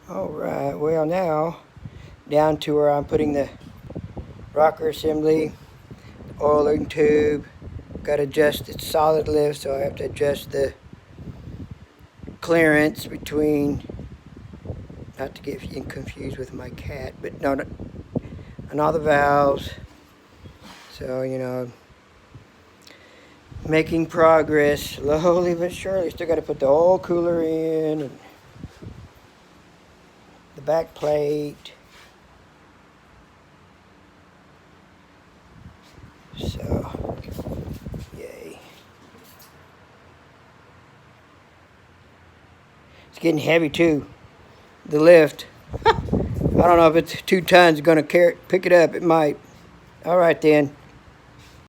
Alright, well now down to where I'm putting the rocker assembly, the oiling tube. Got to adjust its solid lift, so I have to adjust the clearance between, not to get confused with my cat, but no, and all the valves. So, you know, making progress slowly but surely. Still got to put the oil cooler in and the back plate. So, yay. It's getting heavy too. The lift. I don't know if it's 2 tons going to pick it up. It might. All right then.